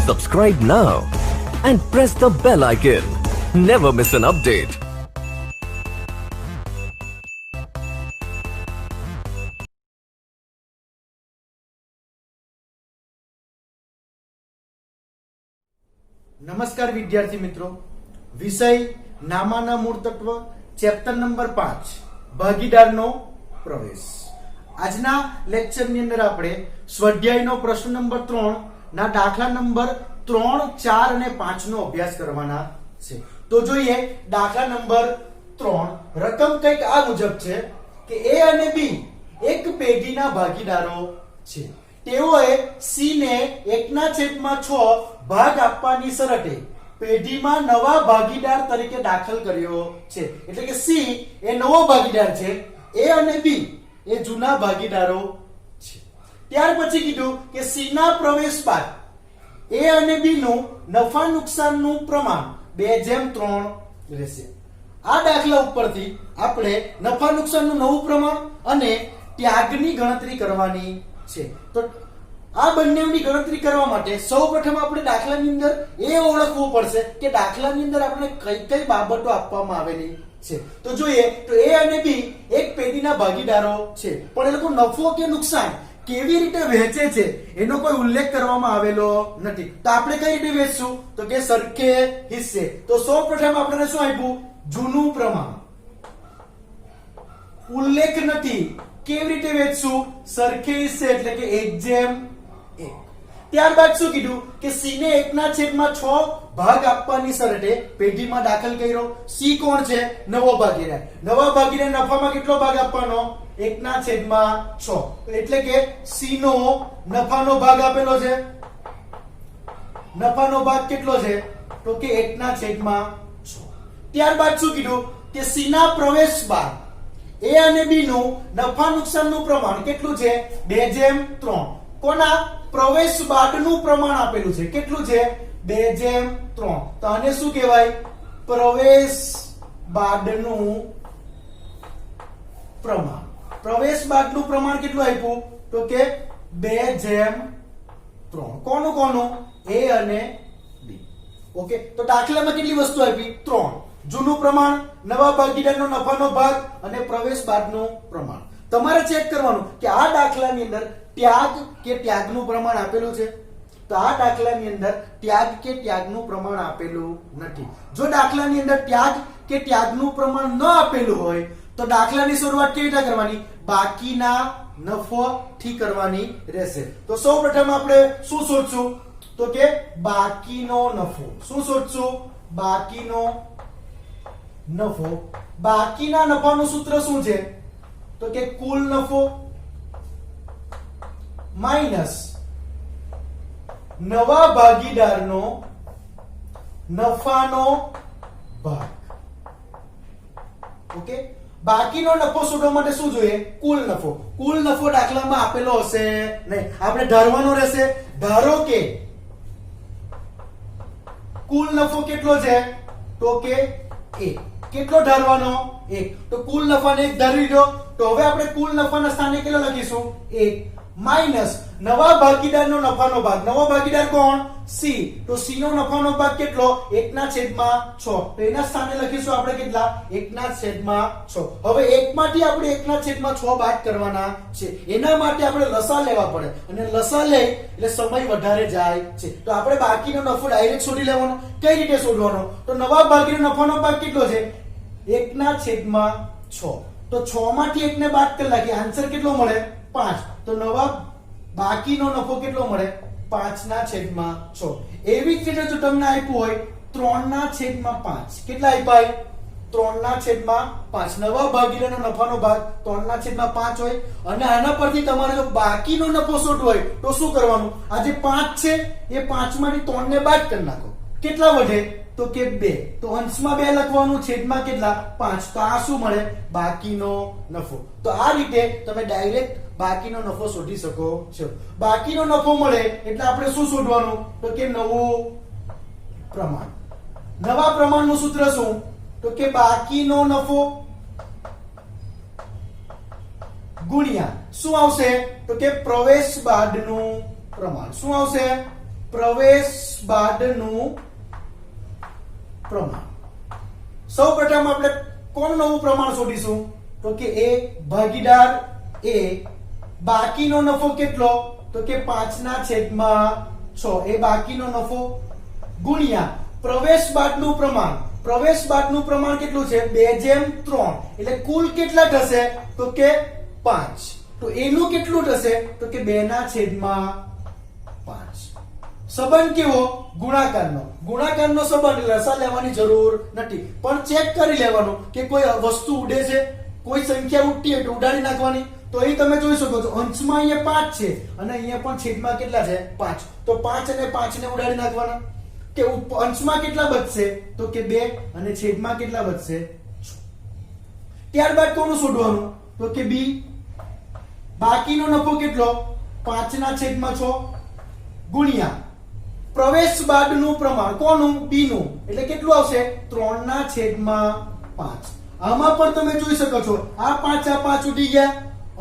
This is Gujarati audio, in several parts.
Subscribe now and press the bell icon. Never miss an update. નમસ્કાર વિદ્યાર્થી મિત્રો, વિષય નામાના મૂળ તત્વ, ચેપ્ટર નંબર 5 ભાગીદારનો પ્રવેશ. આજના લેક્ચરની અંદર આપણે સ્વાધ્યાયનો પ્રશ્ન નંબર 3 ના દાખલા નંબર 3, 4 અને 5 નો અભ્યાસ કરવાના છે. તો જોઈએ દાખલા નંબર 3. રકમ કંઈક આ મુજબ છે કે A અને B એક પેઢીના ભાગીદારો છે. તેઓએ C ને 1/6 ભાગ આપવાની શરતે પેઢીમાં નવા ભાગીદાર તરીકે દાખલ કર્યો છે. એટલે કે C એ નવો ભાગીદાર છે, A અને B એ જૂના ભાગીદારો છે. ત્યાર પછી કીધું કે C ના પ્રવેશ બાદ A અને B નું નફા નુકસાનનું પ્રમાણ 2:3 રહેશે. આ દાખલા ઉપરથી આપણે નફા નુકસાનનું નવું પ્રમાણ અને ત્યાગની ગણતરી કરવાની છે. તો આ બંનેની ગણતરી કરવા માટે સૌપ્રથમ આપણે દાખલાની અંદર એ ઓળખવું પડશે કે દાખલાની અંદર આપણે કઈ કઈ બાબતો આપવામાં આવેલી છે. તો જોઈએ તો A અને B એક પેઢીના ભાગીદારો છે, પણ એ લોકો નફો કે નુકસાન કેવી રીતે વહેંચે છે એનો કોઈ ઉલ્લેખ કરવામાં આવેલો નથી. તો આપણે કઈ રીતે વહેંચશું? તો કે સરખે હિસ્સે. તો સૌપ્રથમ આપણે શું આપ્યું? જૂનું પ્રમાણ. ઉલ્લેખ નથી. કેવી રીતે વહેંચશું? સરખે હિસ્સે એટલે કે 1:1. ત્યારબાદ શું કીધું કે C ને 1/6 ભાગ આપવાની શરતે પેઢીમાં દાખલ કર્યો. C કોણ છે? નવો ભાગીદાર. નવા ભાગીદાર નફામાં કેટલો ભાગ આપવાનો? 1/6. એટલે કે C નો નફાનો ભાગ આપેલો છે. નફાનો ભાગ કેટલો છે? તો કે 1/6. ત્યારબાદ શું કીધું કે C ના પ્રવેશ બાદ A અને B નું નફા નુકસાનનું પ્રમાણ કેટલું છે? 2:3. કોના પ્રવેશ બાદનું પ્રમાણ આપેલું છે? કેટલું છે? 2:3. તો આને શું કહેવાય? પ્રવેશ બાદનું પ્રમાણ. પ્રવેશ બાદનું પ્રમાણ કેટલું આપ્યું? તો કે 2:3. કોનું કોનું? A અને B. ઓકે, તો દાખલામાં કેટલી વસ્તુ આપી? 3. જૂનું પ્રમાણ, નવા ભાગીદારનો નફાનો ભાગ અને પ્રવેશ બાદનું પ્રમાણ. તમારે ચેક કરવાનું કે આ દાખલાની અંદર ત્યાગ કે ત્યાગનું પ્રમાણ આપેલું છે. તો આ દાખલાની અંદર ત્યાગ કે ત્યાગનું પ્રમાણ આપેલું નથી. જો દાખલાની અંદર ત્યાગ કે ત્યાગનું પ્રમાણ ન આપેલું હોય તો દાખલાની શરૂઆત કેવી રીતે કરવાની? બાકીના નફો થી કરવાની રહેશે. તો સૌપ્રથમ આપણે શું શોધશું? તો કે બાકીનો નફો. શું શોધશું? બાકીનો નફો. બાકીના નફાનું સૂત્ર શું છે? તો કે કુલ નફો માઈનસ નવા ભાગીદારનો નફાનો ભાગ. ઓકે, બાકીનો નફો શોધવા માટે શું જોઈએ? કુલ નફો. કુલ નફો દાખલામાં આપેલો હશે નહીં, આપણે ધારવાનો રહેશે. ધારો કે કુલ નફો કેટલો છે? તો કે 1. કેટલો ધારવાનો? 1. તો કુલ નફાને 1 ધારી દો. તો હવે આપણે કુલ નફાના સ્થાને કેટલો લખીશું? 1 માઈનસ નવા ભાગીદારનો નફાનો ભાગ. નવો ભાગીદાર કોણ? C. તો C નો નફાનો ભાગ કેટલો? 1/6. તો એના સ્થાને લખીશું આપણે કેટલા? 1/6. હવે 1 માંથી આપણે 1/6 બાદ કરવાના છે. એના માટે આપણે લસા લેવા પડે અને લસા લે એટલે સમય વધારે જાય છે. તો આપણે બાકીનો નફો ડાયરેક્ટ શોધી લેવાનો. કઈ રીતે શોધવાનો? તો નવા ભાગીદારનો નફાનો ભાગ કેટલો છે? 1/6. તો 6 માંથી 1 ને બાદ કરી નાખીએ, આન્સર કેટલો મળે? 5. તો નવા બાકીનો નફો કેટલો મળે? 5/6. એવી જ રીતે જો તમને આપ્યું હોય 3/5. કેટલા આપ્યા? 3/5. નવા ભાગીદારનો નફાનો ભાગ 3/5 હોય અને આના પરથી તમારે જો બાકીનો નફો શોધવો હોય તો શું કરવાનું? આ જે 5 છે એ 5 માંથી 3 ને બાદ કરી નાખો. કેટલા વધે? તો કે 2. તો અંશમાં 2 લખવાનું, છેદમાં કેટલા? 5. તો આ શું મળે? બાકીનો નફો. તો આ રીતે તમે ડાયરેક્ટ બાકીનો નફો શોધી શકો છો. બાકીનો નફો મળે એટલે આપણે શું શોધવાનું? તો કે નવું પ્રમાણ. નવા પ્રમાણનું સૂત્ર શું? તો કે બાકીનો નફો ગુણ્યા શું આવશે? તો કે પ્રવેશ બાદનું પ્રમાણ. શું આવશે? પ્રવેશ બાદનું પ્રમાણ. સૌપ્રથમ આપણે કોણ નવું પ્રમાણ શોધીશું? તો કે એ ભાગીદાર એ બાકીનો નફો કેટલો? તો કે 5/6. એ બાકીનો નફો ગુણ્યા પ્રવેશ બાદનું પ્રમાણ. પ્રવેશ બાદનું પ્રમાણ કેટલું છે? 2/3. એટલે કુલ કેટલા થશે? તો કે 5. તો એનું કેટલું થશે? તો કે 2/5. સંબંધ કેવો? ગુણાકારનો. ગુણાકારનો સંબંધ એટલે લસા લેવાની જરૂર નથી, પણ ચેક કરી લેવાનું કે કોઈ વસ્તુ ઉડે છે, કોઈ સંખ્યા ઉડતી હોય તો ઉડાડી નાખવાની. તો અહીં તમે જોઈ શકો છો અંશમાં અહીંયા 5 છે અને અહીંયા પણ છેદમાં કેટલા છે? 5. તો 5 અને 5 ને ઉડાડી નાખવાના. કે અંશમાં કેટલા બચશે? તો કે 2 અને છેદમાં કેટલા બચશે? 6. ત્યારબાદ કોનું શોધવાનું? તો કે બી. બાકીનો નફો કેટલો? 5/6 ગુણ્યા પ્રવેશ બાદનું પ્રમાણ. કોનું? બી નું. એટલે કેટલું આવશે? 3/5. આમાં પણ તમે જોઈ શકો છો આ 5 ઉડી ગયા.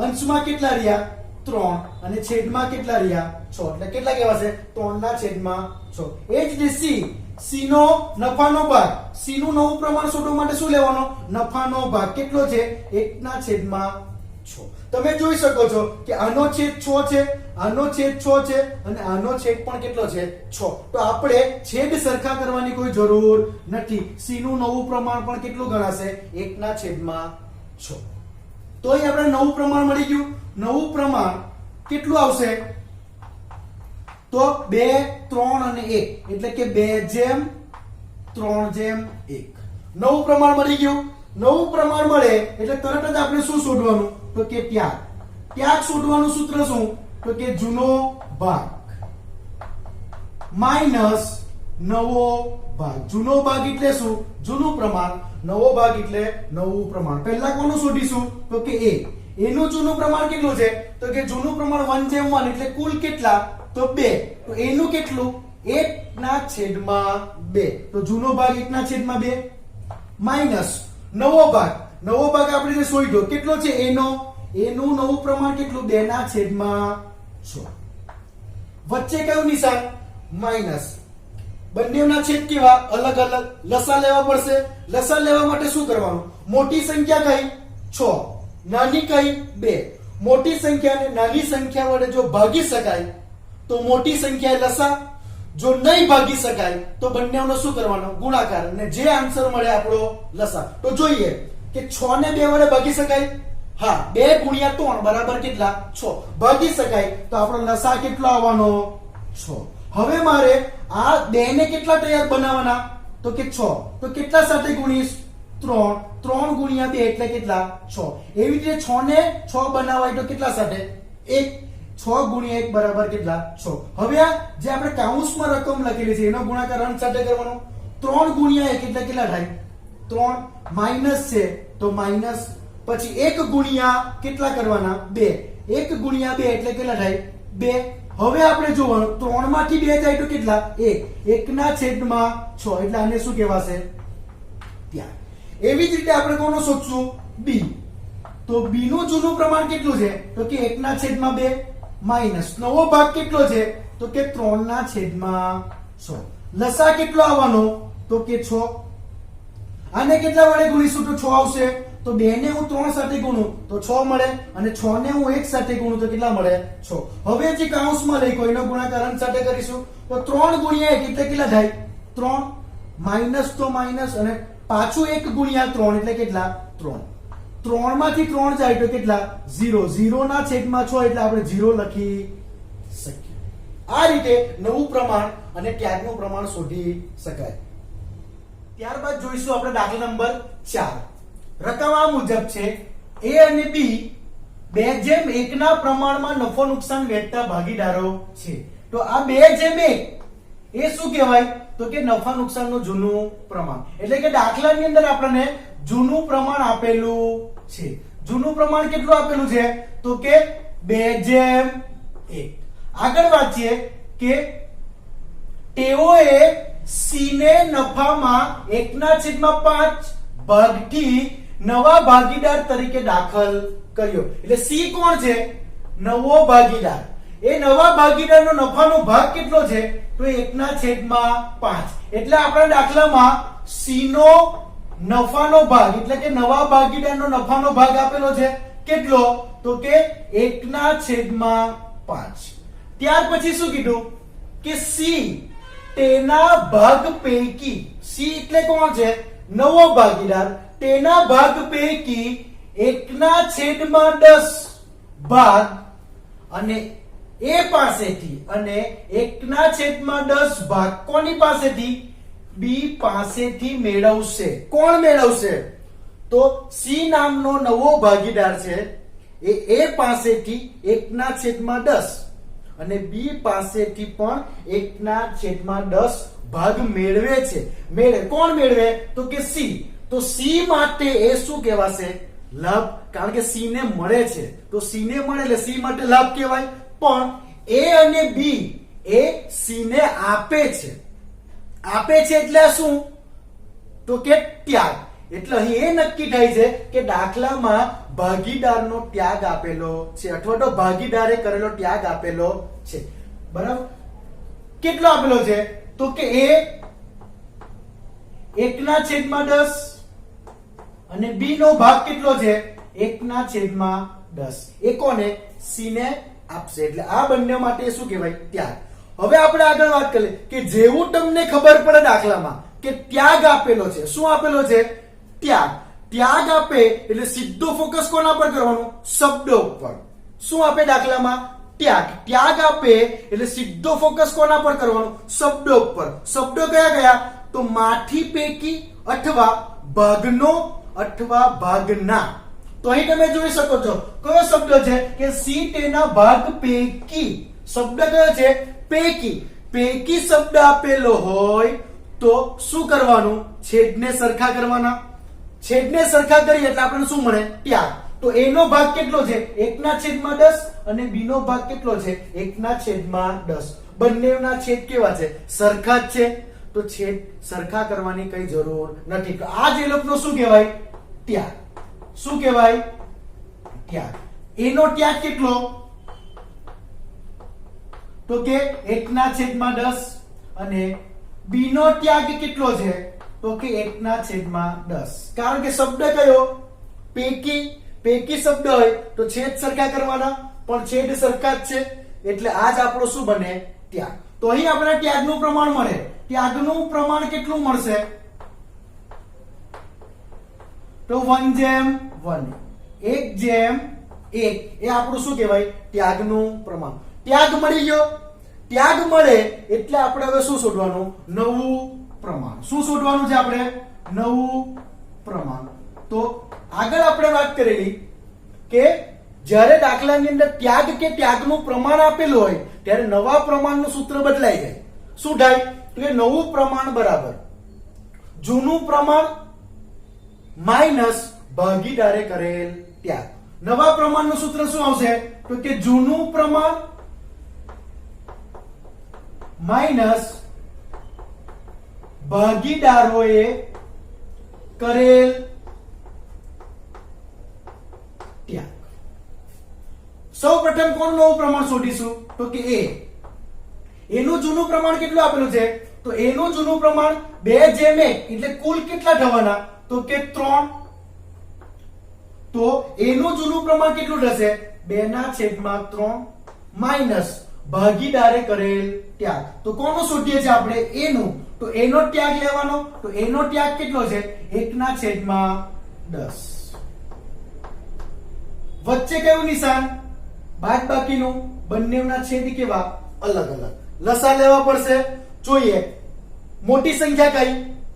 અંશમાં કેટલા રહ્યા? 3 અને છેદમાં કેટલા રહ્યા? 6. એટલે કેટલા કહેવાશે? 3/6. એ જ રીતે સી. સી નો નફાનો ભાગ. સી નું નવું પ્રમાણ શોધવા માટે શું લેવાનો? નફાનો ભાગ કેટલો છે? 1/6. તમે જોઈ શકો છો કે આનો છેદ 6 છે, આનો છેદ 6 છે અને આનો છેદ પણ કેટલો છે? 6. તો આપણે છેદ સરખા કરવાની કોઈ જરૂર નથી. સી નું નવું પ્રમાણ પણ કેટલું ગણાશે? 1/6. તો અહીં આપણે નવું પ્રમાણ મળી ગયું. નવું પ્રમાણ કેટલું આવશે? તો 2, 3 અને 1 એટલે કે 2/3/1. નવું પ્રમાણ મળી ગયું. નવું પ્રમાણ મળે એટલે તરત જ આપણે શું શોધવાનું? તો કે ત્યાગ. ત્યાગ શોધવાનું સૂત્ર શું? તો કે જૂનો ભાગ માઈનસ નવો ભાગ. જૂનો ભાગ એટલે શું? જૂનું પ્રમાણ. નવો ભાગ એટલે નવું પ્રમાણ. પહેલા કોનું શોધીશું? તો કે એ. એનું જૂનું પ્રમાણ કેટલું છે? તો કે જૂનું પ્રમાણ 1/1 એટલે કુલ કેટલા? તો 2. તો એનું કેટલું? 1/2. તો જૂનો ભાગ 1/2 માઈનસ નવો ભાગ. નવો ભાગ આપણે જે શોધ્યો કેટલો છે? એનું નવું પ્રમાણ કેટલું? 2/6. વચ્ચે કયું નિશાન? માઈનસ. બંનેના છેદ કેવા? અલગ અલગ. લસા લેવા પડશે. લસા લેવા માટે શું કરવાનું? મોટી સંખ્યા કઈ? 6. નાની કઈ? 2. મોટી સંખ્યાને નાની સંખ્યા વડે જો ભાગી શકાય તો મોટી સંખ્યા લસા. જો નહીં ભાગી શકાય તો બંનેનો શું કરવાનો? ગુણાકાર. અને જે આન્સર મળે આપણો લસા. તો જોઈએ કે 6 ને 2 વડે ભાગી શકાય? હા. 2 ગુણ્યા 3 બરાબર કેટલા? 6. ભાગી શકાય તો આપણો લસા કેટલો આવવાનો? 6. હવે મારે આ 2 ને કેટલા તૈયાર બનાવવાના? તો કે 6. તો કેટલા સાથે ગુણીશ? 3. 3 ગુણ્યા 2 એટલે કેટલા? 6. એવી રીતે 6 ને 6 બનાવાય તો કેટલા સાથે? 1. 6 ગુણ્યા 1 બરાબર કેટલા? 6. હવે આ જે આપણે કાઉન્સમાં રકમ લખેલી છે એનો ગુણાકાર અંશ સાથે કરવાનો. 3 ગુણ્યા 1 એટલે કેટલા થાય? 3. માઈનસ છે તો માઈનસ. પછી 1 ગુણ્યા કેટલા કરવાના? 2. 1 ગુણ્યા 2 એટલે કેટલા થાય? 2. હવે આપણે જોવાનું 3 માંથી 2 જાય તો કેટલા? 1. 1/6 એટલે આને શું કહેવાશે? ત્યાગ. એવી જ રીતે આપણે કોનો શોધશું? બી. તો બી નું જૂનું પ્રમાણ કેટલું છે? તો કે 1/2 માઈનસ નવો ભાગ કેટલો છે? તો કે 3/6. લસા કેટલો આવવાનો? તો કે 6. આને કેટલા વડે ગુણીશું તો 6 આવશે. તો 2 ને હું 3 સાથે ગુણું તો 6 મળે અને 6 ને હું 1 સાથે ગુણું તો કેટલા મળે? 6. હવે જે કૌંસમાં લખ્યો એનો ગુણાકાર અંશ સાથે કરીશું. તો 3 ગુણ્યા 1 એટલે કેટલા થાય? 3. માઈનસ તો માઈનસ અને પાછું 1 ગુણ્યા 3 એટલે કેટલા? 3. 3 માંથી 3 જાય તો કેટલા? 0. 0/6 એટલે આપણે 0 લખી શકીએ. આ રીતે નવું પ્રમાણ અને ત્યાગનું પ્રમાણ શોધી શકાય. ત્યારબાદ જોઈશું આપણે દાખલા નંબર 4. રકમ આ મુજબ છે. એ અને બી 2/1 ના પ્રમાણમાં નફો નુકસાન વહેંચતા ભાગીદારો છે. તો આ 2/1 એ શું કહેવાય? તો કે નફા નુકસાનનું જૂનું પ્રમાણ. એટલે કે દાખલાની અંદર આપણને જૂનું પ્રમાણ આપેલું છે. જૂનું પ્રમાણ કેટલું આપેલું છે? તો કે 2/1. આગળ વાંચીએ કે તેઓએ સી ને નફામાં 1/5 ભાગથી નવા ભાગીદાર તરીકે દાખલ કર્યો. એટલે સી કોણ છે? નવો ભાગીદાર. એ નવા ભાગીદારનો નફાનો ભાગ કેટલો છે? તો 1/5 એટલે આપણા દાખલામાં C નો નફાનો ભાગ એટલે કે નવા ભાગીદારનો નફાનો ભાગ આપેલો છે કેટલો તો કે 1/5 ત્યાર પછી શું કીધું કે C તેના ભાગ પૈકી C એટલે કોણ છે નવો ભાગીદાર તેના ભાગ પૈકી 1/10 ભાગ અને એ પાસેથી અને 1/10 ભાગ કોની પાસેથી બી પાસેથી મેળવશે કોણ મેળવશે તો C નામનો નવો ભાગીદાર છે એ પાસેથી 1/10 અને બી પાસેથી પણ 1/10 ભાગ મેળવે છે કોણ મેળવે તો કે C તો C માટે એ શું કહેવાશે લાભ કારણ કે C ને મળે છે તો C ને મળે એટલે C માટે લાભ કહેવાય પણ A અને B એ C ને આપે છે એટલે શું તો કે ત્યાગ એટલે અહીં એ નક્કી થાય છે કે દાખલામાં ભાગીદારનો ત્યાગ આપેલો છે અથવા તો ભાગીદારે કરેલો ત્યાગ આપેલો છે બરાબર કેટલો આપેલો છે તો કે એ 1/10 અને B નો ભાગ કેટલો છે 1/10 એ કોને C ને આપશે એટલે આ બંને માટે શું કહેવાય ત્યાગ હવે આપણે આગળ વાત કરીએ કે જેવું તમને ખબર પડે દાખલામાં કે ત્યાગ આપેલો છે શું આપેલો છે ત્યાગ આપે એટલે સીધો ફોકસ કોના પર કરવાનો શબ્દ ઉપર શું આપે દાખલામાં ત્યાગ આપે એટલે સીધો ફોકસ કોના પર કરવાનો શબ્દ ઉપર શબ્દો કયા તો માંથી પૈકી અથવા ભાગનો અથવા ભાગના તો અહીં તમે જોઈ શકો છો કયો શબ્દ છે કે C તેના ભાગ પૈકી શબ્દ કયો છે પૈકી શબ્દ આપેલો હોય તો શું કરવાનું છેદને સરખા કરવાના છેદને સરખા કરીએ એટલે આપણને શું મળે ત્યાગ તો A નો ભાગ કેટલો છે 1/10 અને B નો ભાગ કેટલો છે 1/10 બંનેના છેદ કેવા છે સરખા જ છે તો છેદ સરખા કરવાની કઈ જરૂર નથી આ જ એ લોકોનો શું કહેવાય ત્યાગ શું કહેવાય ત્યાગ A નો ત્યાગ કેટલો તો કે 1/10 અને B નો ત્યાગ કેટલો છે તો કે 1/10 કારણ કે શબ્દ કયો પૈકી શબ્દ હોય તો છેદ સરખા કરવાના પણ છેદ સરખા જ છે એટલે આ જ આપણો શું બને ત્યાગ તો અહીં આપણે ત્યાગનું પ્રમાણ મળે ત્યાગનું પ્રમાણ કેટલું મળશે તો 1:1 1:1 એ આપણું શું કહેવાય ત્યાગનું પ્રમાણ ત્યાગ મળી ગયો ત્યાગ મળે એટલે આપણે હવે શું શોધવાનું નવું પ્રમાણ શું શોધવાનું છે આપણે નવું પ્રમાણ તો આગળ આપણે વાત કરેલી કે જ્યારે દાખલાની અંદર ત્યાગ કે ત્યાગનું પ્રમાણ આપેલું હોય ત્યારે નવા પ્રમાણનું સૂત્ર બદલાઈ જાય શું થાય તો કે નવું પ્રમાણ બરાબર જૂનું પ્રમાણ માઈનસ ભાગીદારે કરેલ ત્યાગ નવા પ્રમાણનું સૂત્ર શું આવશે તો કે જૂનું પ્રમાણ માઈનસ ભાગીદારોએ કરેલ ત્યાગ સૌપ્રથમ કોણ નવું પ્રમાણ શોધીશું તો કે A એનું જૂનું પ્રમાણ કેટલું આપેલું છે તો એનું જૂનું પ્રમાણ 2:1 એટલે કુલ કેટલા થવાના તો કે 3 તો એનું જૂનું પ્રમાણ કેટલું થશે 2/3 માઈનસ ભાગીદારે કરેલ ત્યાગ તો કોનું શોધીએ છે આપણે એનું તો એનો ત્યાગ લેવાનો તો એનો ત્યાગ કેટલો છે 1/10 વચ્ચે કયું નિશાન બાદબાકીનું બંનેના છેદ કેવા અલગ અલગ લસા લેવા પડશે જોઈએ મોટી સંખ્યા કઈ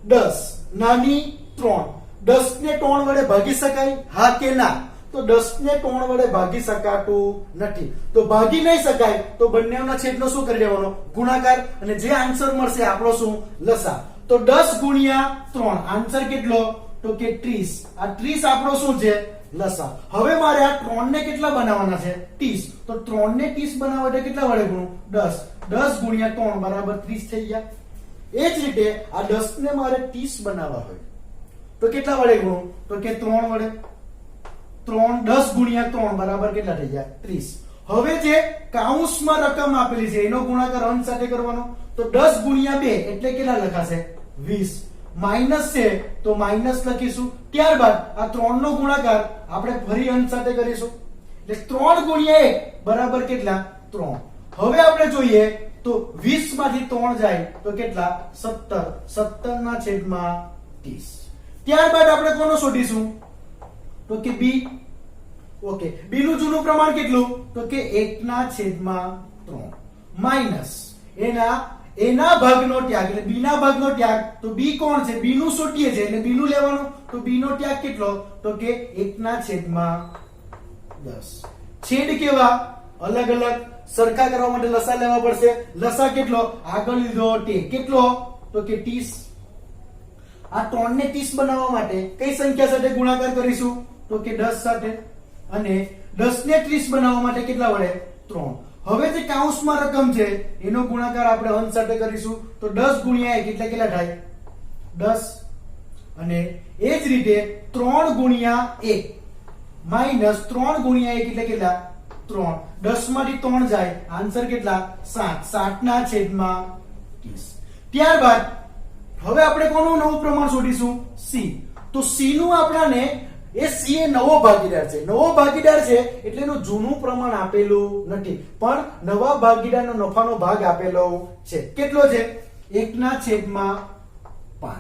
10 નાની 3 10 ને 3 વડે ભાગી શકાય હા કે ના તો 10 ને 3 વડે ભાગી શકાતું નથી તો ભાગી નહીં શકાય તો બંનેના છેદનો શું કરી દેવાનો ગુણાકાર અને જે આન્સર મળશે આપણો શું લસા તો 10 ગુણ્યા 3 આન્સર કેટલો તો કે 30 આ 30 આપણો શું છે લસા હવે મારે આ 3 ને કેટલા બનાવવાના છે 30 તો 3 ને 30 બનાવવા માટે કેટલા વડે ગુણું 10 ગુણ્યા 3 બરાબર 30 થઈ ગયા એ જ રીતે આ 10 ને મારે 30 બનાવવા હોય તો કેટલા વડે ગુણું તો કે 3 વડે 10 ગુણ્યા 3 બરાબર કેટલા થઈ ગયા 30 હવે જે કાઉન્સમાં રકમ આપેલી છે એનો ગુણાકાર અંશ સાથે કરવાનો તો 10 ગુણ્યા 2 એટલે કેટલા લખાશે 20 માઇનસ છે તો માઇનસ લખીશું ત્યારબાદ આ 3 નો ગુણાકાર આપણે ફરી અંશ સાથે કરીશું એટલે 3 ગુણ્યા 1 બરાબર કેટલા 3 હવે આપણે જોઈએ તો 20 માંથી 3 જાય તો કેટલા 17 17 ના છેદમાં 30 ત્યારબાદ આપણે કોનો શોધીશું તો કે b ઓકે b નું જૂનું પ્રમાણ કેટલું તો કે 1 ના છેદમાં 3 માઈનસ એના ભાગનો ત્યાગ એટલે b ના ભાગનો ત્યાગ તો b કોણ છે b નું શોધીએ છે એટલે b નું લેવાનું તો b નો ત્યાગ કેટલો તો કે 1 ના છેદમાં 10 છેદ કેવા અલગ અલગ સરખા કરવા માટે લસા લેવા પડશે લસા કેટલો આગળ લીધો તે કેટલો તો કે 30 આ 3 ને 30 બનાવવા માટે કઈ સંખ્યા સાથે ગુણાકાર કરીશું તો કે 10 સાથે અને 10 ને 30 બનાવવા માટે કેટલા વડે 3 હવે જે કૌંસમાં રકમ છે એનો ગુણાકાર આપણે અંશ સાથે કરીશું તો 10 ગુણ્યા 1 એટલે કેટલા થાય 10 અને એ જ રીતે 3 ગુણ્યા 1 માઈનસ 3 ગુણ્યા 1 એટલે કેટલા 3 10 માંથી 3 જાય આન્સર કેટલા 7 7 ના છેદમાં 30 ત્યારબાદ હવે આપણે કોનું નવું પ્રમાણ શોધીશું c તો c નું આપણાને એ c એ નવો ભાગીદાર છે એટલે એનું જૂનું પ્રમાણ આપેલું નથી પણ નવા ભાગીદારનો નફાનો ભાગ આપેલો છે કેટલો છે 1 ના છેદમાં 5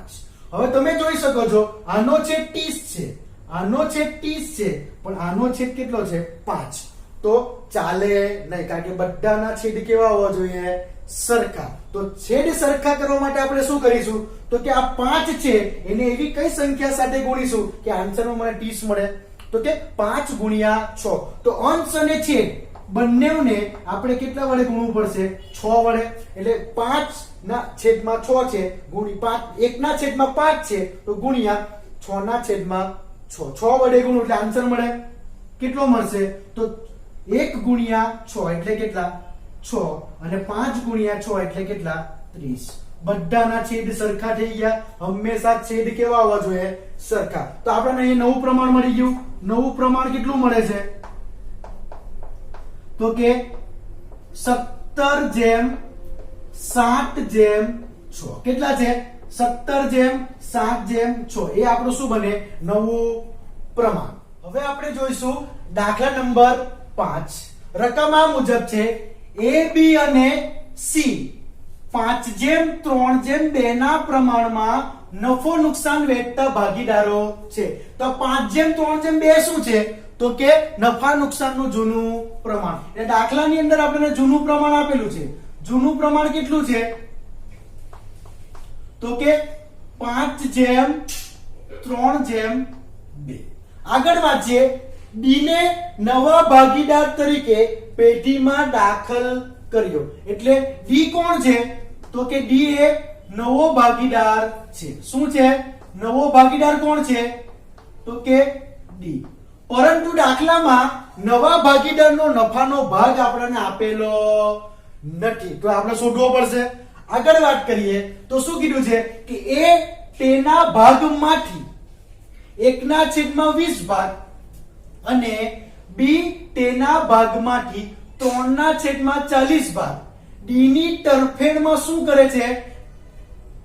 હવે તમે જોઈ શકો છો આનો છેદ 30 છે આનો છેદ 30 છે પણ આનો છેદ કેટલો છે 5 તો ચાલે નહીં કારણ કે બધાના છેદ કેવા હોવા જોઈએ સરખા તો છેદ સરખા કરવા માટે આપણે શું કરીશું તો કે આ 5 છે એને એવી કઈ સંખ્યા સાથે ગુણીશું કે આન્સરમાં મને 30 મળે તો કે 5 ગુણ્યા 6 તો અંશ અને છેદ બંનેને આપણે કેટલા વડે ગુણવું પડશે 6 વડે એટલે 5 ના છેદમાં 6 છે ગુણી 5 1 ના છેદમાં 5 છે તો ગુણ્યા 6 ના છેદમાં 6 વડે ગુણો એટલે આન્સર મળે કેટલો મળશે તો 1 ગુણ્યા 6 એટલે કેટલા 6 અને 5 ગુણ્યા 6 એટલે કેટલા 30 બધાના છેદ સરખા થઈ ગયા હંમેશા છેદ કેવા આવવા જોઈએ સરખા તો આપણને અહીં નવું પ્રમાણ મળી ગયું નવું પ્રમાણ કેટલું મળે છે તો કે 17:7:6 કેટલા છે 17:7:6 એ આપણું શું બને નવું પ્રમાણ હવે આપણે જોઈશું દાખલા નંબર 5 રકમ આ મુજબ છે a b અને c 5:3:2 ના પ્રમાણમાં નફો નુકસાન વહેંચતા ભાગીદારો છે તો 5:3:2 શું છે તો કે નફા નુકસાનનું જૂનું પ્રમાણ એટલે દાખલાની અંદર આપણને જૂનું પ્રમાણ આપેલું છે જૂનું પ્રમાણ કેટલું છે તો કે 5:3:2 આગળ વાંચીએ d ને નવા ભાગીદાર તરીકે પેઢીમાં દાખલ કર્યો એટલે d કોણ છે તો કે d એ નવો ભાગીદાર છે શું છે નવો ભાગીદાર કોણ છે તો કે d પરંતુ દાખલામાં નવા ભાગીદારનો નફાનો ભાગ આપણને આપેલો નથી તો આપણે શોધવો પડશે આગળ વાત કરીએ તો શું કીધું છે કે a તેના ભાગમાંથી 1/20 ભાગ અને b તેના ભાગમાંથી 3/40 ભાગ d ની તરફેણમાં શું કરે છે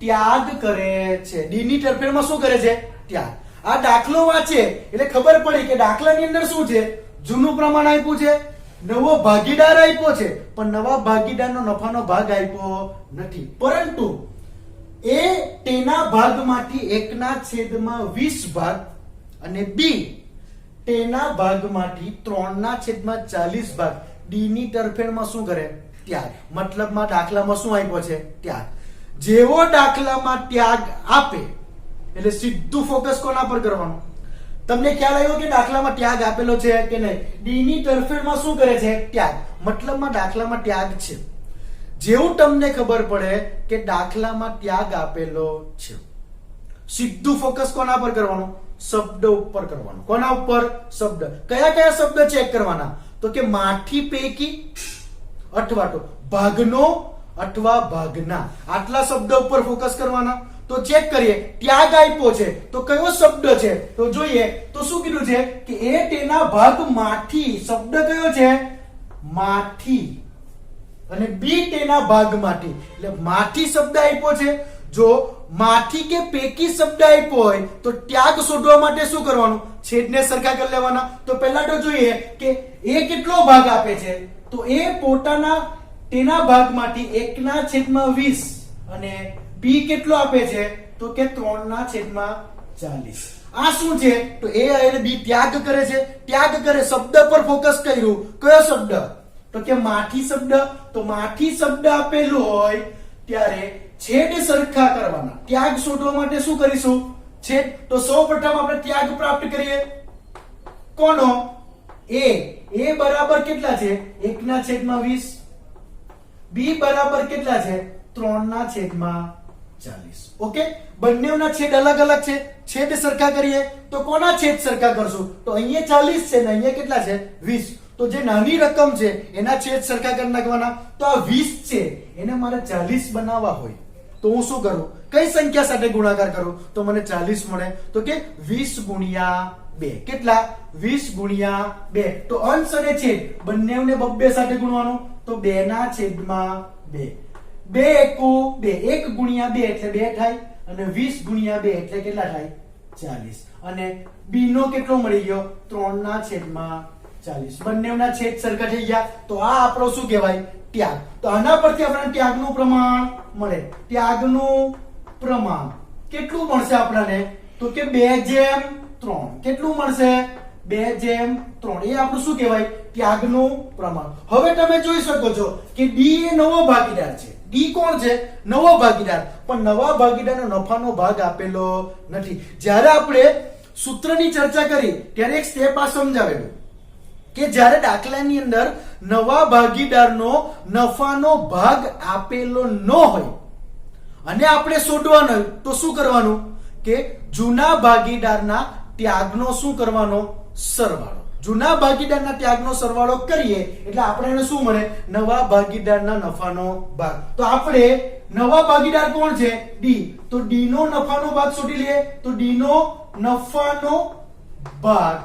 ત્યાગ કરે છે d ની તરફેણમાં શું કરે છે ત્યાગ આ દાખલો વાંચે એટલે ખબર પડી કે દાખલાની અંદર શું છે જૂનું પ્રમાણ આપ્યું છે નવો ભાગીદાર આપ્યો છે પણ નવા ભાગીદારનો નફાનો ભાગ આપ્યો નથી પરંતુ એ તેના ભાગમાંથી 1/20 ભાગ અને b તેના ભાગમાંથી 3/40 ભાગ d ની તરફેણમાં શું કરે ત્યાગ મતલબમાં દાખલામાં શું આપ્યો છે ત્યાગ જેવો દાખલામાં ત્યાગ આપે એટલે સીધું ફોકસ કોના પર કરવાનું તમને ખ્યાલ આવ્યો કે દાખલામાં ત્યાગ આપેલો છે કે નહીં d ની તરફેણમાં શું કરે છે ત્યાગ મતલબમાં દાખલામાં ત્યાગ છે જેવું તમને ખબર પડે કે દાખલામાં ત્યાગ આપેલો છે સીધું ફોકસ કોના પર કરવાનું શબ્દ ઉપર કરવાનું કોના ઉપર શબ્દ કયા કયા શબ્દ ચેક કરવાના તો કે માંથી પૈકી અથવા તો ભાગનો અથવા ભાગના આટલા શબ્દ ઉપર ફોકસ કરવાના તો ચેક કરીએ ત્યાગ આપ્યો છે તો કયો શબ્દ છે તો જોઈએ તો શું કીધું છે કે એ તેના ભાગમાંથી શબ્દ કયો છે માંથી અને બી તેના ભાગમાંથી. એટલે માંથી શબ્દ આપ્યો છે. જો માંથી કે પૈકી શબ્દ આપ્યો હોય તો ત્યાગ શોધવા માટે શું કરવાનું? છેદને સરખા કરી લેવાના. તો પહેલા તો જોઈએ કે એ કેટલો ભાગ આપે છે. તો એ પોતાના તેના ભાગમાંથી 1/20 અને બી કેટલો આપે છે? તો કે 3/40. આ શું છે? તો એ અને બી ત્યાગ કરે છે. ત્યાગ કરે, શબ્દ પર ફોકસ કર્યું. કયો શબ્દ? તો કે માથી શબ્દ. તો માથી શબ્દ આપેલું હોય ત્યારે છેદ સરખા કરવાના. ત્યાગ શોધવા માટે શું કરીશું? છેદ. તો સૌપ્રથમ આપણે ત્યાગ પ્રાપ્ત કરીએ. કોનો? એ બરાબર કેટલા છે? 1/20. બી બરાબર કેટલા છે? 3/40. ઓકે, બંનેના છેદ અલગ અલગ છે. છેદ સરખા કરીએ તો કોના છેદ સરખા કરશું? તો અહીંયા 40 છે ને અહીંયા કેટલા છે? 20. તો જે નાની રકમ છે એના છેદ સરખા કરી નાખવાના. તો આ 20 છે, એને મારે 40 બનાવવા હોય તો હું શું કરું? કઈ સંખ્યા સાથે ગુણાકાર કરું તો મને 40 મળે? તો કે 20 ગુણ્યા 2. કેટલા? 20 ગુણ્યા 2. તો અંશ અને છેદ બંનેને બબ્બે સાથે ગુણવાનું. તો 2/2. 2 એકુ 2. 1 ગુણ્યા 2 એટલે 2 થાય અને 20 ગુણ્યા 2 એટલે કેટલા થાય? 40. અને બી નો કેટલો મળી ગયો? 3/40. બંનેના છેદ સરખા થઈ ગયા. તો આ આપણો શું કહેવાય? ત્યાગ. તો આના પરથી આપણને ત્યાગનું પ્રમાણ મળે. ત્યાગનું પ્રમાણ કેટલું મળશે આપણને? તો કે 2/3. કેટલું મળશે? 2/3. એ આપણું શું કહેવાય? ત્યાગનું પ્રમાણ. હવે તમે જોઈ શકો છો કે ડી એ નવો ભાગીદાર છે. ડી કોણ છે? નવો ભાગીદાર. પણ નવા ભાગીદારનો નફાનો ભાગ આપેલો નથી. જ્યારે આપણે સૂત્રની ચર્ચા કરી ત્યારે એક સ્ટેપ આ સમજાવેલું કે જ્યારે દાખલાની અંદર નવા ભાગીદારનો નફાનો ભાગ આપેલો ન હોય અને આપણે શોધવાનો હોય તો શું કરવાનું? કે જૂના ભાગીદારના ત્યાગનો શું કરવાનો? સરવાળો. જૂના ભાગીદારના ત્યાગનો સરવાળો કરીએ એટલે આપણે શું મળે? નવા ભાગીદારના નફાનો ભાગ. તો આપણે નવા ભાગીદાર કોણ છે? ડી. તો ડી નો નફાનો ભાગ શોધી લઈએ. તો ડી નો નફાનો ભાગ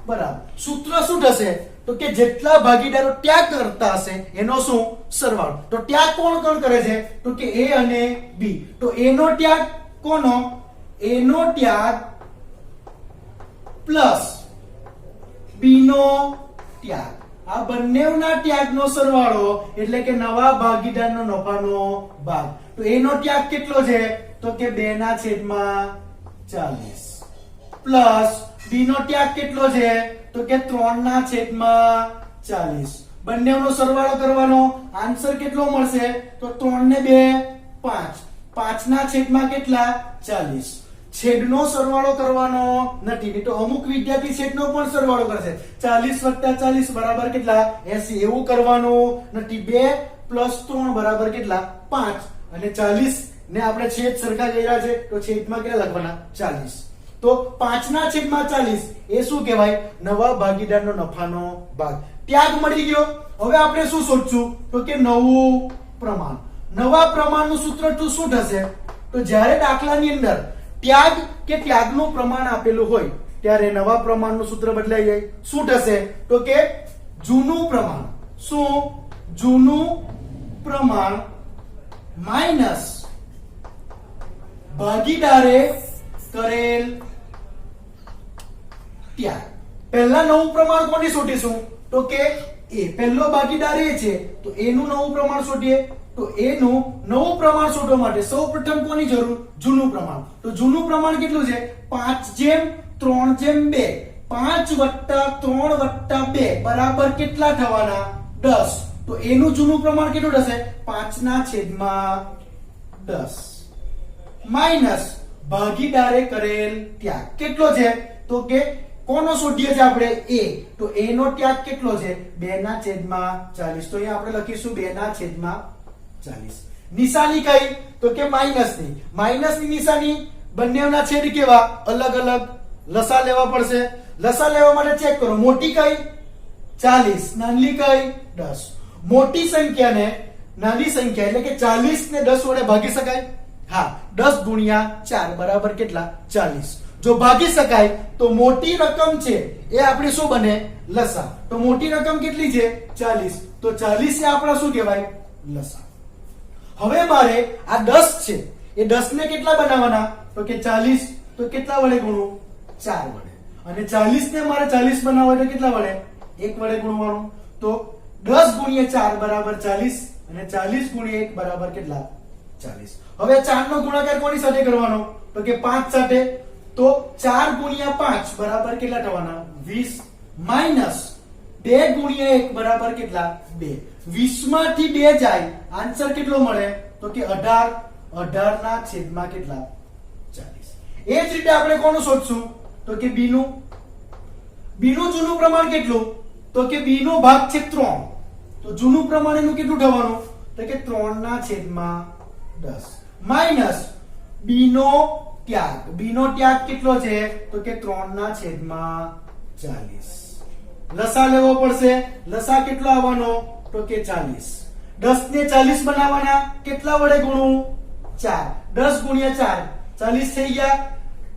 બરાબર સૂત્ર શું થશે? તો કે જેટલા ભાગીદારો ત્યાગ કરતા હશે એનો શું? સરવાળો. તો ત્યાગ કોણ કોણ કરે છે? તો કે એ અને બી. તો એ નો ત્યાગ કોનો? એ નો ત્યાગ પ્લસ બી નો ત્યાગ. આ બંનેના ત્યાગનો સરવાળો એટલે કે નવા ભાગીદારનો નફાનો ભાગ. તો એ નો ત્યાગ કેટલો છે? તો કે 2/40 પ્લસ બી નો ત્યાગ કેટલો છે? તો કે 3/40. બંનેનો સરવાળો કરવાનો. આન્સર કેટલો મળશે? તો 3 ને 2 5. 5/માં કેટલા? 40. છેદનો સરવાળો કરવાનો નથી. તો અમુક વિદ્યાર્થી છેદનો પણ સરવાળો કરશે. 40 + 40 બરાબર કેટલા? 80. એવું કરવાનું નથી. 2 + 3 બરાબર કેટલા? 5. અને 40 ને આપણે છેદ સરખા કર્યા છે તો છેદમાં કેટલા લખવાના? 40. તો 5/40 એ શું કહેવાય? નવા ભાગીદારનો નફાનો ભાગ. ત્યાગ મળી ગયો. હવે આપણે શું શોધશું? તો કે નવું પ્રમાણ. નવા પ્રમાણનું સૂત્ર શું થશે? તો જ્યારે દાખલાની અંદર ત્યાગ કે ત્યાગનું પ્રમાણ આપેલું હોય ત્યારે નવા પ્રમાણનું સૂત્ર બદલાઈ જાય. શું થશે? તો કે જૂનું પ્રમાણ. શું? જૂનું પ્રમાણ માઈનસ ભાગીદારે કરેલ ત્યાગ. પહેલા નવું પ્રમાણ કોની શોધીશું? તો કે એ. પહેલો ભાગીદાર એ છે તો એનું નવું પ્રમાણ શોધીએ. તો એનું નવું પ્રમાણ શોધવા માટે સૌપ્રથમ કોની જરૂર? જૂનું પ્રમાણ. તો જૂનું પ્રમાણ કેટલું છે? 5/3/2. 5 + 3 + 2 બરાબર કેટલા થવાના? 10. તો એનું જૂનું પ્રમાણ કેટલું થશે? 5/10 માઈનસ ભાગીદારે કરેલ ત્યાગ કેટલો છે? તો કે કોનો શોધીએ છે આપણે? એ. તો એ નો ત્યાગ કેટલો છે? 2/40. તો અહીંયા આપણે લખીશું 2/40. નિશાની કઈ? તો કે માઈનસની. માઈનસની નિશાની બંનેના છેદ કેવા? અલગ અલગ. લસા લેવા પડશે. લસા લેવા માટે ચેક કરો. મોટી કઈ? 40. નાની કઈ? 10. મોટી સંખ્યાને નાની સંખ્યા એટલે કે 40 ને 10 વડે ભાગી શકાય? હા. 10 ગુણ્યા 4 બરાબર કેટલા? 40. જો ભાગી શકાય તો મોટી રકમ છે એ આપણી શું બને? લસા. તો મોટી રકમ કેટલી છે? 40. તો 40 એ આપણા શું કહેવાય? લસા. હવે મારે આ 10 છે એ 10 ને કેટલા બનાવવાના? તો કે 40. તો કેટલા વડે ગુણવું? 4 વડે. અને 40 ને મારે 40 બનાવવા હોય તો કેટલા વડે? 1 વડે ગુણવાનું. તો 10 ગુણ્યા 4 બરાબર 40 અને 40 ગુણ્યા 1 બરાબર કેટલા? 40. હવે 4 નો ગુણાકાર કોની સાથે કરવાનો? તો કે 5 સાથે. તો 4 ગુણ્યા 5 બરાબર કેટલા થવાના? 20 માઈનસ 2 ગુણ્યા 1 બરાબર કેટલા? 2. 20 માંથી 2 જાય આન્સર કેટલો મળે? તો કે 18. 18 ના છેદમાં કેટલા? 40. એ જ રીતે આપણે કોનું શોધશું? તો કે b નું. b નું જૂનું પ્રમાણ કેટલું? તો કે b નો ભાગ છે 3. તો જૂનું પ્રમાણ એનું કેટલું થવાનું? તો કે 3 ના છેદમાં 10 માઈનસ b નો ત્યાગ. b નો ત્યાગ કેટલો છે? તો કે 3 ના છેદમાં 40. લસા લેવો પડશે. લસા કેટલો આવવાનો? તો કે 40. 10 ને 40 બનાવવાના. કેટલા વડે ગુણવું? 4. 10 ગુણ્યા 4 40 થઈ ગયા.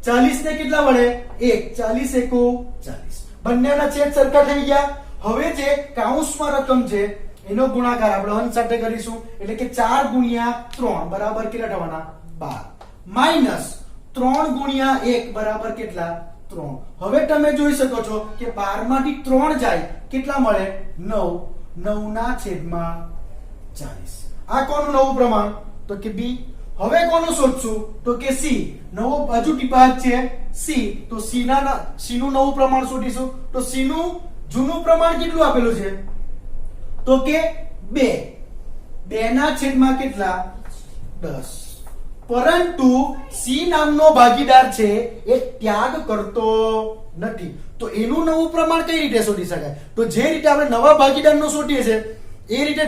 40 ને કેટલા વડે? 1. 40 એકુ 40. બંનેના છેદ સરખા થઈ ગયા. હવે જે કૌંસમાં રકમ છે એનો ગુણાકાર આપણે અંશ સાથે કરીશું. એટલે કે 4 ગુણ્યા 3 બરાબર કેટલા થવાના? 12 માઈનસ 3 ગુણ્યા 1 બરાબર કેટલા? 3. હવે તમે જોઈ શકો છો કે 12 માંથી 3 જાય કેટલા મળે? 9. 9 ના છેદમાં 40. આ કોનું નવું પ્રમાણ? તો કે b. હવે કોનું શોધશું? તો કે c. નવો બાજુ ટીપા છે c. તો c નું નવું પ્રમાણ શોધીશું. તો c નું જૂનું પ્રમાણ કેટલું આપેલું છે? તો કે 2. 2 ના છેદમાં કેટલા? 10. પરંતુ c નામનો ભાગીદાર છે એ ત્યાગ કરતો નથી. તો એનું નવું પ્રમાણ કઈ રીતે શોધી શકાય? તો જે રીતે આપણે નવા ભાગીદારનો શોધીએ છે એ રીતે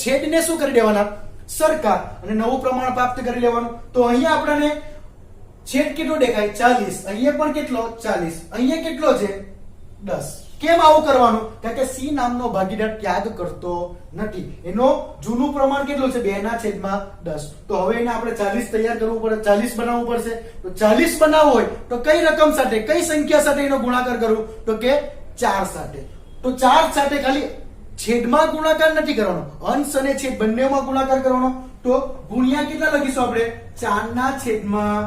છેદને શું કરી દેવાના? સરખા. અને નવું પ્રમાણ પ્રાપ્ત કરી લેવાનું. તો અહીંયા આપણને છેદ કેટલો દેખાય? 40. અહીંયા પણ કેટલો? 40. અહીંયા કેટલો છે? 10. કેમ આવું કરવાનું? કારણ કે c નામનો ભાગીદાર ત્યાગ કરતો નથી. એનો જૂનું પ્રમાણ કેટલું છે? 2 ના છેદમાં 10. તો હવે એને આપણે 40 તૈયાર કરવું પડે. 40 બનાવવું પડશે. તો 40 બનાવવું હોય તો કઈ રકમ સાથે, કઈ સંખ્યા સાથે એનો ગુણાકાર કરવું? તો કે 4 સાથે. તો 4 સાથે ખાલી છેદમાં ગુણાકાર નથી કરવાનો, અંશ અને છેદ બંનેમાં ગુણાકાર કરવાનો. તો ગુણ્યા કેટલા લખીશું આપણે? 4 ના છેદમાં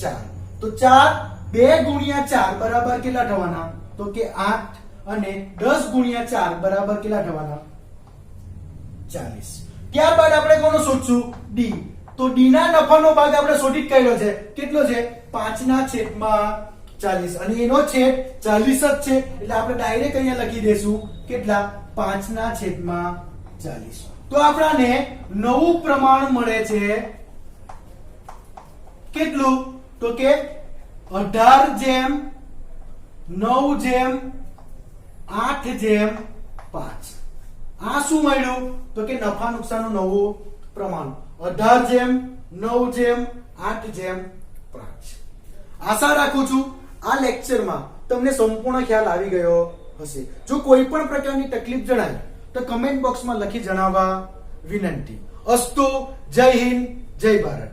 4. તો 2 ગુણ્યા 4 બરાબર કેટલા થવાના? તો કે 8. અને 10 ગુણ્યા 4 બરાબર કેટલા થવાના? 40. ત્યારબાદ આપણે કોનો શોધશું? d. તો d ના નફાનો ભાગ આપણે શોધી જ કાઢ્યો છે. કેટલો છે? 5 ના છેદમાં 40. અને એનો છેદ 40 જ છે એટલે આપણે ડાયરેક્ટ અહીંયા લખી દેશું કેટલા? 5 ના છેદમાં 40. તો આપણને નવું પ્રમાણ મળે છે કેટલું? તો કે 18:9:8:5. આ શું મળ્યું? તો કે નફા નુકસાનનું નવું પ્રમાણ 18:9:8:5. આશા રાખું છું આ લેક્ચરમાં તમને સંપૂર્ણ ખ્યાલ આવી ગયો હશે. જો કોઈ પણ પ્રકારની તકલીફ જણાય તો કમેન્ટ બોક્સમાં લખી જણાવવા વિનંતી. અસ્તુ. જય હિન્દ, જય ભારત.